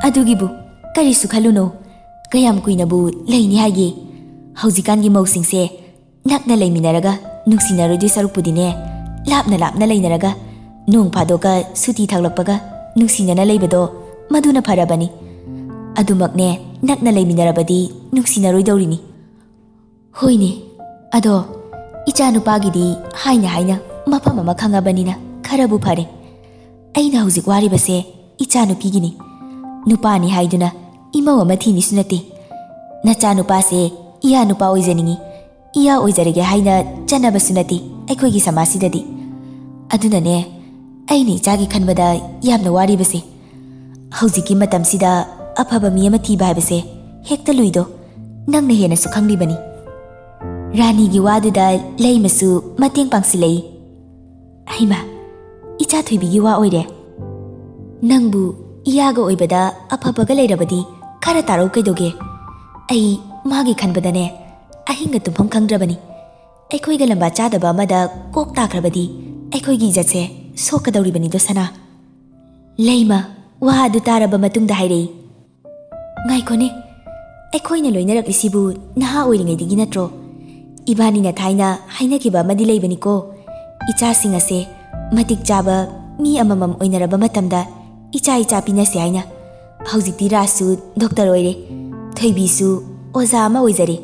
ꯑꯗꯨꯒꯤꯕꯨ ꯀꯔꯤꯁꯨ ꯈꯜꯂꯨꯅꯣ. ꯀꯌꯥꯝ ꯀꯨꯏꯅꯕꯨ ꯂꯩꯅꯤ ꯍꯥꯏꯒꯦ? ꯍꯧꯖꯤꯛꯀꯥꯟꯒꯤ ꯃꯧꯁꯤꯡꯁꯦ ꯅꯛꯅ ꯂꯩꯃꯤꯟꯅꯔꯒ ꯅꯨꯡꯁꯤꯅꯔꯣꯏꯗꯣꯏ ꯁꯔꯨꯛꯄꯨꯗꯤꯅꯦ ꯂꯥꯞꯅ ꯂꯥꯞꯅ ꯂꯩꯅꯔꯒ ꯅꯣꯡ ꯐꯥꯗꯣꯛꯀ ꯁꯨꯇꯤ ꯊꯥꯛꯂꯛꯄꯒ ꯅꯨꯡꯁꯤꯅꯅ ꯂꯩꯕꯗꯣ ꯃꯗꯨꯅ ꯐꯔꯕꯅꯤ. ꯑꯗꯨꯃꯛꯅꯦ ꯅꯛꯅ ꯂꯩꯃꯤꯟꯅꯔꯕꯗꯤ ꯅꯨꯡꯁꯤꯅꯔꯣꯏꯗꯧꯔꯤꯅꯤ. ꯍꯣꯏꯅꯦ, ꯑꯗꯣ ꯏꯆꯥ ꯅꯨꯄꯥꯒꯤꯗꯤ ꯍꯥꯏꯅ ꯍꯥꯏꯅ ꯃꯐꯝ ꯑꯃ ꯈꯪꯉꯕꯅꯤꯅ ꯈꯔꯕꯨ ꯐꯔꯦ. ꯑꯩꯅ ꯍꯧꯖꯤꯛ ꯋꯥꯔꯤꯕꯁꯦ ꯏꯆꯥ ꯅꯨꯄꯤꯒꯤꯅꯤ. ꯅꯨꯄꯥꯅꯤ ꯍꯥꯏꯗꯨꯅ ꯏꯃꯧ ꯑꯃ ꯊꯤꯅꯤꯁꯨ ꯅꯠꯇꯦ. ꯅꯆꯥ ꯅꯨꯄꯥꯁꯦ ꯏꯌꯥ ꯅꯨꯄꯥ ꯑꯣꯏꯖꯅꯤꯡꯉꯤ, ꯏꯌꯥ ꯑꯣꯏꯖꯔꯒꯦ ꯍꯥꯏꯅ ꯆꯠꯅꯕꯁꯨ ꯅꯠꯇꯦ ꯑꯩꯈꯣꯏꯒꯤ ꯁꯃꯥꯖꯁꯤꯗꯗꯤ. ꯑꯗꯨꯅꯅꯦ ꯑꯩꯅ ꯏꯆꯥꯒꯤ ꯈꯟꯕꯗ ꯌꯥꯝꯅ ꯋꯥꯔꯤꯕꯁꯦ. ꯍꯧꯖꯤꯛꯀꯤ ꯃꯇꯝꯁꯤꯗ ꯑꯐꯕ ꯃꯤ ꯑꯃ ꯊꯤꯕ ꯍꯥꯏꯕꯁꯦ ꯍꯦꯛꯇ ꯂꯨꯏꯗꯣ ꯅꯪꯅ ꯍꯦꯟꯅꯁꯨ ꯈꯪꯂꯤꯕꯅꯤ. ꯔꯥꯅꯤꯒꯤ ꯋꯥꯗꯨꯗ ꯂꯩꯃꯁꯨ ꯃꯇꯦꯡ ꯄꯥꯡꯁꯤꯜꯂꯛꯏ. ꯍꯩꯃꯥ, ꯏꯆꯥ ꯊꯣꯏꯕꯤꯒꯤ ꯋꯥ ꯑꯣꯏꯔꯦ. ꯅꯪꯕꯨ ꯏꯌꯥꯒ ꯑꯣꯏꯕꯗ ꯑꯐꯕꯒ ꯂꯩꯔꯕꯗꯤ ꯈꯔ ꯇꯥꯔꯧ ꯀꯩꯗꯧꯒꯦ? ꯑꯩ ꯃꯥꯒꯤ ꯈꯟꯕꯗꯅꯦ ꯑꯍꯤꯡꯒ ꯇꯨꯝꯐꯝ ꯈꯪꯗ꯭ꯔꯕꯅꯤ. ꯑꯩꯈꯣꯏꯒ ꯂꯝꯕꯥ ꯆꯥꯗꯕ ꯑꯃꯗ ꯀꯣꯛ ꯇꯥꯈ꯭ꯔꯕꯗꯤ ꯑꯩꯈꯣꯏꯒꯤ ꯏꯖꯠꯁꯦ ꯁꯣꯛꯀꯗꯧꯔꯤꯕꯅꯤꯗꯣ ꯁꯅꯥ. ꯂꯩꯃ ꯋꯥ ꯑꯗꯨ ꯇꯥꯔꯕ ꯃꯇꯨꯡꯗ ꯍꯥꯏꯔꯛꯏ. ꯉꯥꯏꯈꯣꯅꯦ, ꯑꯩꯈꯣꯏꯅ ꯂꯣꯏꯅꯔꯛꯂꯤꯁꯤꯕꯨ ꯅꯍꯥ ꯑꯣꯏꯔꯤꯉꯩꯗꯒꯤ ꯅꯠꯇ꯭ꯔꯣ? ꯏꯕꯥꯅꯤꯅ ꯊꯥꯏꯅ ꯍꯥꯏꯅꯈꯤꯕ ꯑꯃꯗꯤ ꯂꯩꯕꯅꯤꯀꯣ. ꯏꯆꯥꯁꯤꯡ ꯑꯁꯦ ꯃꯇꯤꯛ ꯆꯥꯕ ꯃꯤ ꯑꯃꯃꯝ ꯑꯣꯏꯅꯔꯕ ꯃꯇꯝꯗ ꯏꯆꯥ ꯄꯤꯅꯁꯦ ꯍꯥꯏꯅ. ꯍꯧꯖꯤꯛꯇꯤ ꯔꯥꯖꯁꯨ ꯗꯣꯛꯇꯔ ꯑꯣꯏꯔꯦ, ꯊꯣꯏꯕꯤꯁꯨ ꯑꯣꯖꯥ ꯑꯃ ꯑꯣꯏꯖꯔꯦ.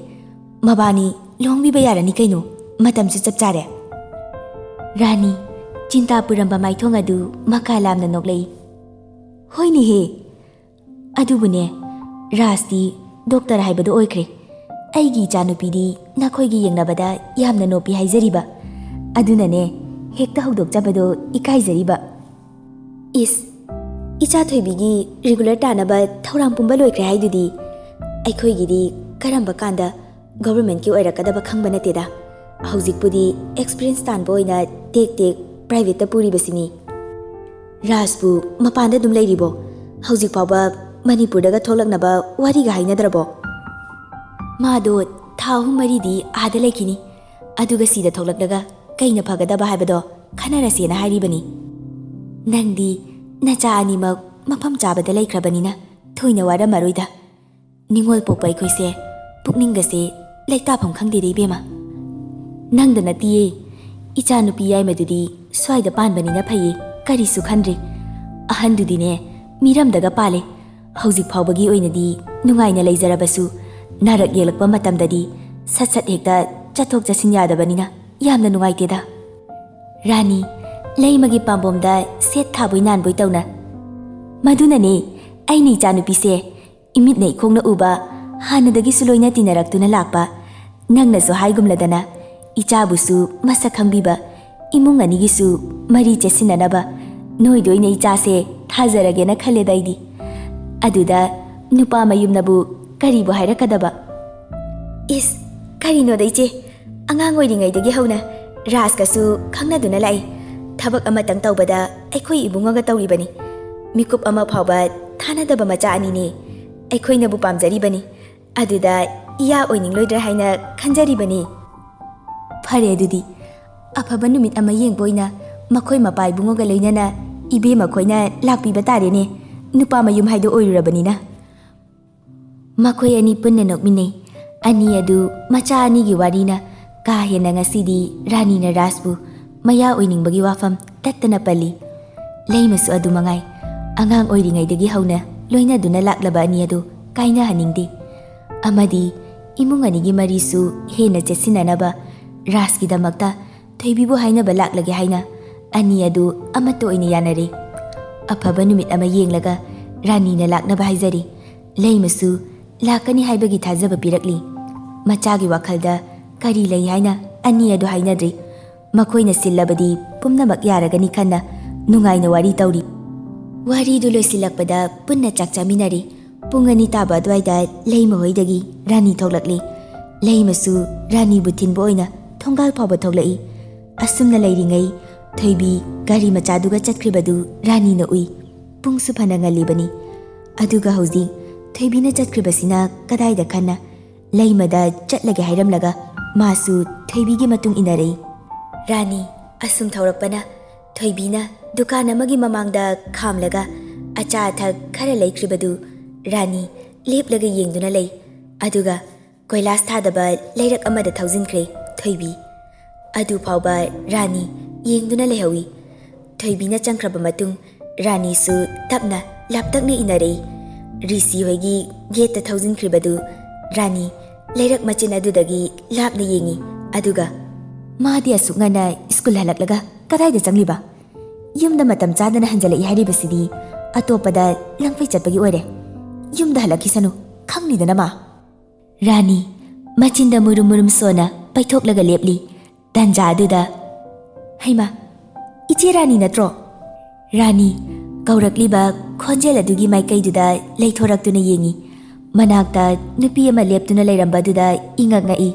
ꯃꯕꯥꯅꯤ ꯂꯨꯍꯣꯡꯕꯤꯕ ꯌꯥꯔꯅꯤ ꯀꯩꯅꯣ, ꯃꯇꯝꯁꯨ ꯆꯞ ꯆꯥꯔꯦ. ꯔꯥꯅꯤ ꯆꯤꯟꯇꯥ ꯄꯨꯔꯝꯕ ꯃꯥꯏꯊꯣꯡ ꯑꯗꯨ ꯃꯀꯥ ꯂꯥꯝꯅ ꯅꯣꯛꯂꯛꯏ. ꯍꯣꯏꯅꯦꯍꯦ, ꯑꯗꯨꯕꯨꯅꯦ ꯔꯥꯖꯇꯤ ꯗꯣꯛꯇꯔ ꯍꯥꯏꯕꯗꯣ ꯑꯣꯏꯈ꯭ꯔꯦ. ꯑꯩꯒꯤ ꯏꯆꯥꯅꯨꯄꯤꯗꯤ ꯅꯈꯣꯏꯒꯤ ꯌꯦꯡꯅꯕꯗ ꯌꯥꯝꯅ ꯅꯣꯞꯄꯤ ꯍꯥꯏꯖꯔꯤꯕ. ꯑꯗꯨꯅꯅꯦ ꯍꯦꯛꯇ ꯍꯧꯗꯣꯛꯆꯕꯗꯣ ꯏꯀꯥꯏꯖꯔꯤꯕ. ꯏꯁ, ꯏꯆꯥ ꯊꯣꯏꯕꯤꯒꯤ ꯔꯤꯒꯨꯂꯔ ꯇꯥꯅꯕ ꯊꯧꯔꯥꯡ ꯄꯨꯝꯕ ꯂꯣꯏꯈ꯭ꯔꯦ ꯍꯥꯏꯗꯨꯗꯤ. ꯑꯩꯈꯣꯏꯒꯤꯗꯤ ꯀꯔꯝꯕ ꯀꯥꯟꯗ ꯒꯣꯚꯔꯟꯃꯦꯟꯠꯀꯤ ꯑꯣꯏꯔꯛꯀꯗꯕ ꯈꯪꯕ ꯅꯠꯇꯦꯗ. ꯍꯧꯖꯤꯛꯄꯨꯗꯤ ꯑꯦꯛꯁꯄꯤꯔꯤꯌꯦꯟꯁ ꯇꯥꯟꯕ ꯑꯣꯏꯅ ꯇꯦꯛ ꯄ꯭ꯔꯥꯏꯚꯦꯠꯇ ꯄꯨꯔꯤꯕꯁꯤꯅꯤ. ꯔꯥꯖꯄꯨ ꯃꯄꯥꯟꯗ ꯑꯗꯨꯝ ꯂꯩꯔꯤꯕꯣ? ꯍꯧꯖꯤꯛ ꯐꯥꯎꯕ ꯃꯅꯤꯄꯨꯔꯗꯒ ꯊꯣꯛꯂꯛꯅꯕ ꯋꯥꯔꯤꯒ ꯍꯥꯏꯅꯗ꯭ꯔꯕꯣ? ꯃꯥꯗꯣ ꯊꯥ 3-4ꯗꯤ ꯑꯥꯗ ꯂꯩꯈꯤꯅꯤ. ꯑꯗꯨꯒ ꯁꯤꯗ ꯊꯣꯛꯂꯛꯂꯒ ꯀꯩꯅ ꯐꯒꯗꯕ ꯍꯥꯏꯕꯗꯣ ꯈꯟꯅꯔꯁꯦꯅ ꯍꯥꯏꯔꯤꯕꯅꯤ. ꯅꯪꯗꯤ ꯅꯆꯥ ꯑꯅꯤꯃꯛ ꯃꯐꯝ ꯆꯥꯕꯗ ꯂꯩꯈ꯭ꯔꯕꯅꯤꯅ ꯊꯣꯏꯅ ꯋꯥꯔꯝꯃꯔꯣꯏꯗ. ꯅꯤꯡꯉꯣꯜ ꯄꯣꯛꯄ ꯑꯩꯈꯣꯏꯁꯦ ꯄꯨꯛꯅꯤꯡꯒꯁꯦ ꯂꯩꯇꯥꯐꯝ ꯈꯪꯗꯦꯗ ꯏꯕꯦꯝꯃ. ꯅꯪꯗ ꯅꯠꯇꯤꯌꯦ, ꯏꯆꯥ ꯅꯨꯄꯤ ꯌꯥꯏꯃꯗꯨꯗꯤ ꯁ꯭ꯋꯥꯏꯗ ꯄꯥꯟꯕꯅꯤꯅ ꯐꯩꯌꯦ, ꯀꯔꯤꯁꯨ ꯈꯟꯗ꯭ꯔꯤ. ꯑꯍꯟꯗꯨꯗꯤꯅꯦ ꯃꯤꯔꯝꯗꯒ ꯄꯥꯜꯂꯦ. ꯍꯧꯖꯤꯛ ꯐꯥꯎꯕꯒꯤ ꯑꯣꯏꯅꯗꯤ ꯅꯨꯡꯉꯥꯏꯅ ꯂꯩꯖꯔꯕꯁꯨ ꯅꯥꯔꯛ ꯌꯦꯛꯂꯛꯄ ꯃꯇꯝꯗꯗꯤ ꯁꯠ ꯍꯦꯛꯇ ꯆꯠꯊꯣꯛ ꯆꯠꯁꯤꯟ ꯌꯥꯗꯕꯅꯤꯅ ꯌꯥꯝꯅ ꯅꯨꯡꯉꯥꯏꯇꯦꯗ. ꯔꯥꯅꯤ ꯂꯩꯃꯒꯤ ꯄꯥꯝꯕꯣꯝꯗ ꯁꯦꯠ ꯊꯥꯕꯣꯏ ꯅꯥꯟꯕꯣꯏ ꯇꯧꯅ. ꯃꯗꯨꯅꯅꯦ ꯑꯩꯅ ꯏꯆꯥꯅꯨꯄꯤꯁꯦ ꯏꯃꯤꯠꯅ ꯏꯈꯣꯡꯅ ꯎꯕ, ꯍꯥꯟꯅꯗꯒꯤꯁꯨ ꯂꯣꯏꯅ ꯇꯤꯟꯅꯔꯛꯇꯨꯅ ꯂꯥꯛꯄ. ꯅꯪꯅꯁꯨ ꯍꯥꯏꯒꯨꯝꯂꯗꯅ ꯏꯆꯥꯕꯨꯁꯨ ꯃꯁꯛ ꯈꯪꯕꯤꯕ, ꯏꯃꯨꯡ ꯑꯅꯤꯒꯤꯁꯨ ꯃꯔꯤ ꯆꯦꯠꯁꯤꯟꯅꯅꯕ ꯅꯣꯏꯗ ꯑꯣꯏꯅ ꯏꯆꯥꯁꯦ ꯊꯥꯖꯔꯒꯦꯅ ꯈꯜꯂꯦꯗ ꯑꯩꯗꯤ. ꯑꯗꯨꯗ ꯅꯨꯄꯥ ꯃꯌꯨꯝꯅꯕꯨ ꯀꯔꯤꯕꯨ ꯍꯥꯏꯔꯛꯀꯗꯕ? ꯏꯁ, ꯀꯔꯤꯅꯣꯗ ꯏꯆꯦ, ꯑꯉꯥꯡ ꯑꯣꯏꯔꯤꯉꯩꯗꯒꯤ ꯍꯧꯅ ꯔꯥꯖꯀꯁꯨ ꯈꯪꯅꯗꯨꯅ ꯂꯥꯛꯏ. ꯊꯕꯛ ꯑꯃꯇꯪ ꯇꯧꯕꯗ ꯑꯩꯈꯣꯏ ꯏꯕꯨꯡꯉꯣꯒ ꯇꯧꯔꯤꯕꯅꯤ. ꯃꯤꯀꯨꯞ ꯑꯃ ꯐꯥꯎꯕ ꯊꯥꯅꯗꯕ ꯃꯆꯥ ꯑꯅꯤꯅꯤ. ꯑꯩꯈꯣꯏꯅꯕꯨ ꯄꯥꯝꯖꯔꯤꯕꯅꯤ. ꯑꯗꯨꯗ ꯏꯌꯥ ꯑꯣꯏꯅꯤꯡꯂꯣꯏꯗ꯭ꯔꯥ ꯍꯥꯏꯅ ꯈꯟꯖꯔꯤꯕꯅꯤ. ꯐꯔꯦ, ꯑꯗꯨꯗꯤ ꯑꯐꯕ ꯅꯨꯃꯤꯠ ꯑꯃ ꯌꯦꯡꯕ ꯑꯣꯏꯅ ꯃꯈꯣꯏ ꯃꯄꯥ ꯏꯕꯨꯡꯉꯣꯒ ꯂꯣꯏꯅꯅ ꯏꯕꯦꯝꯃ ꯈꯣꯏꯅ ꯂꯥꯛꯄꯤꯕ ꯇꯥꯔꯦꯅꯦ, ꯅꯨꯄꯥ ꯃꯌꯨꯝ ꯍꯥꯏꯗꯣ ꯑꯣꯏꯔꯨꯔꯕꯅꯤꯅ꯫ ꯃꯈꯣꯏ ꯑꯅꯤ ꯄꯨꯟꯅ ꯅꯣꯛꯃꯤꯟꯅꯩ. ꯑꯅꯤ ꯑꯗꯨ ꯃꯆꯥ ꯑꯅꯤꯒꯤ ꯋꯥꯔꯤꯅ ꯀꯥ ꯍꯦꯟꯅ ꯉꯁꯤꯗꯤ ꯔꯥꯅꯤꯅ ꯔꯥꯖꯄꯨ ꯃꯌꯥ ꯑꯣꯏꯅꯤꯡꯕꯒꯤ ꯋꯥꯐꯝ ꯇꯠꯇꯅ ꯄꯜꯂꯤ. ꯂꯩꯃꯁꯨ ꯑꯗꯨ ꯃꯉꯥꯏ. ꯑꯉꯥꯡ ꯑꯣꯏꯔꯤꯉꯩꯗꯒꯤ ꯍꯧꯅ ꯂꯣꯏꯅꯗꯨꯅ ꯂꯥꯛꯂꯕ ꯑꯅꯤ ꯑꯗꯨ ꯀꯥꯏꯅꯍꯟꯅꯤꯡꯗꯦ. ꯑꯃꯗꯤ ꯏꯃꯨꯡ ꯑꯅꯤꯒꯤ ꯃꯔꯤꯁꯨ ꯍꯦꯟꯅ ꯆꯦꯠꯁꯤꯟꯅꯅꯕ ꯔꯥꯖꯀꯤꯗꯃꯛꯇ ꯊꯣꯏꯕꯤꯕꯨ ꯍꯥꯏꯅꯕ ꯂꯥꯛꯂꯒꯦ ꯍꯥꯏꯅ ꯑꯅꯤ ꯑꯗꯨ ꯑꯃꯠꯇ ꯑꯣꯏꯅ ꯌꯥꯅꯔꯦ. ꯑꯐꯕ ꯅꯨꯃꯤꯠ ꯑꯃ ꯌꯦꯡꯂꯒ ꯔꯥꯅꯤꯅ ꯂꯥꯛꯅꯕ ꯍꯥꯏꯖꯔꯤ. ꯂꯩꯃꯁꯨ ꯂꯥꯛꯀꯅꯤ ꯍꯥꯏꯕꯒꯤ ꯊꯥꯖꯕ ꯄꯤꯔꯛꯂꯤ. ꯃꯆꯥꯒꯤ ꯋꯥꯈꯜꯗ ꯀꯔꯤ ꯂꯩ ꯍꯥꯏꯅ ꯑꯅꯤ ꯑꯗꯨ ꯍꯥꯏꯅꯗ꯭ꯔꯤ. ꯃꯈꯣꯏꯅ ꯁꯤꯜꯂꯕꯗꯤ ꯄꯨꯝꯅꯃꯛ ꯌꯥꯔꯒꯅꯤ ꯈꯟꯅ ꯅꯨꯡꯉꯥꯏꯅ ꯋꯥꯔꯤ ꯇꯧꯔꯤ. ꯋꯥꯔꯤꯗꯨ ꯂꯣꯏꯁꯤꯜꯂꯛꯄꯗ ꯄꯨꯟꯅ ꯆꯥꯛ ꯆꯥꯃꯤꯟꯅꯔꯤ꯫ ꯄꯨꯡ 2 ꯇꯥꯕ ꯑꯗꯨꯋꯥꯏꯗ ꯂꯩꯃ ꯍꯣꯏꯗꯒꯤ ꯔꯥꯅꯤ ꯊꯣꯛꯂꯛꯂꯤ꯫ ꯂꯩꯃꯁꯨ ꯔꯥꯅꯤꯕꯨ ꯊꯤꯟꯕ ꯑꯣꯏꯅ ꯊꯣꯡꯒꯥꯜ ꯐꯥꯎꯕ ꯊꯣꯛꯂꯛꯏ꯫ ꯑꯁꯨꯝꯅ ꯂꯩꯔꯤꯉꯩ ꯊꯣꯏꯕꯤ ꯒꯥꯔꯤ ꯃꯆꯥꯗꯨꯒ ꯆꯠꯈ꯭ꯔꯤꯕꯗꯨ ꯔꯥꯅꯤꯅ ꯎꯏ꯫ ꯄꯨꯡꯁꯨ ꯐꯅ ꯉꯜꯂꯤꯕꯅꯤ꯫ ꯑꯗꯨꯒ ꯍꯧꯖꯤꯛ ꯊꯣꯏꯕꯤꯅ ꯆꯠꯈ꯭ꯔꯤꯕꯁꯤꯅ ꯀꯗꯥꯏꯗ ꯈꯟꯅ ꯂꯩꯃꯗ ꯆꯠꯂꯒꯦ ꯍꯥꯏꯔꯝꯂꯒ ꯃꯥꯁꯨ ꯊꯣꯏꯕꯤꯒꯤ ꯃꯇꯨꯡ ꯏꯟꯅꯔꯛꯏ꯫ ꯔꯥꯅꯤ ꯑꯁꯨꯝ ꯊꯧꯔꯛꯄꯅ ꯊꯣꯏꯕꯤꯅ ꯗꯨꯀꯥꯟ ꯑꯃꯒꯤ ꯃꯃꯥꯡꯗ ꯈꯥꯝꯂꯒ ꯑꯆꯥ ꯑꯊꯛ ꯈꯔ ꯂꯩꯈ꯭ꯔꯤꯕꯗꯨ ꯔꯥꯅꯤ ꯂꯦꯞꯂꯒ ꯌꯦꯡꯗꯨꯅ ꯂꯩ꯫ ꯑꯗꯨꯒ ꯀꯣꯏꯂꯥꯁ ꯊꯥꯗꯕ ꯂꯩꯔꯛ ꯑꯃꯗ ꯊꯧꯖꯤꯟꯈ꯭ꯔꯦ ꯊꯣꯏꯕꯤ꯫ ꯑꯗꯨ ꯐꯥꯎꯕ ꯔꯥꯅꯤ ꯌꯦꯡꯗꯨꯅ ꯂꯩꯍꯧꯏ꯫ ꯊꯣꯏꯕꯤꯅ ꯆꯪꯈ꯭ꯔꯕ ꯃꯇꯨꯡ ꯔꯥꯅꯤꯁꯨ ꯇꯞꯅ ꯂꯥꯞꯇꯛꯅ ꯏꯟꯅꯔꯛꯏ꯫ ꯔꯤꯁꯤ ꯍꯣꯏꯒꯤ ꯒꯦꯠꯇ ꯊꯧꯖꯤꯟꯈ꯭ꯔꯤꯕꯗꯨ ꯔꯥꯅꯤ ꯂꯩꯔꯛ ꯃꯆꯤꯟ ꯑꯗꯨꯗꯒꯤ ꯂꯥꯞꯅ ꯌꯦꯡꯏ꯫ ꯑꯗꯨꯒ ꯃꯥꯗꯤ ꯑꯁꯨꯛ ꯉꯟꯅ ꯁ꯭ꯀꯨꯜ ꯍꯜꯂꯛꯂꯒ ꯀꯗꯥꯏꯗ ꯆꯪꯂꯤꯕ? ꯌꯨꯝꯗ ꯃꯇꯝ ꯆꯥꯗꯅ ꯍꯟꯖꯜꯂꯛꯏ ꯍꯥꯏꯔꯤꯕꯁꯤꯗꯤ ꯑꯇꯣꯞꯄꯗ ꯂꯪꯐꯩ ꯆꯠꯄꯒꯤ ꯑꯣꯏꯔꯦ꯫ ꯌꯨꯝꯗ ꯍꯜꯂꯛꯈꯤꯁꯅꯨ, ꯈꯪꯅꯤꯗꯅ ꯃꯥ꯫ ꯔꯥꯅꯤ ꯃꯆꯤꯟꯗ ꯃꯨꯔꯨꯝ ꯃꯨꯔꯨꯝ ꯁꯣꯟꯅ ꯄꯩꯊꯣꯛꯂꯒ ꯂꯦꯞꯂꯤ꯫ ꯇꯟꯖꯥ ꯑꯗꯨꯗ ꯍꯩꯃꯥ, ꯏꯆꯦ ꯔꯥꯅꯤ ꯅꯠꯇ꯭ꯔꯣ? ꯔꯥꯅꯤ ꯀꯧꯔꯛꯂꯤꯕ ꯈꯣꯟꯖꯦꯜ ꯑꯗꯨꯒꯤ ꯃꯥꯏꯀꯩꯗꯨꯗ ꯂꯩꯊꯣꯔꯛꯇꯨꯅ ꯌꯦꯡꯏ꯫ ꯃꯅꯥꯛꯇ ꯅꯨꯄꯤ ꯑꯃ ꯂꯦꯞꯇꯨꯅ ꯂꯩꯔꯝꯕꯗꯨꯗ ꯏꯉꯛ ꯉꯛꯏ꯫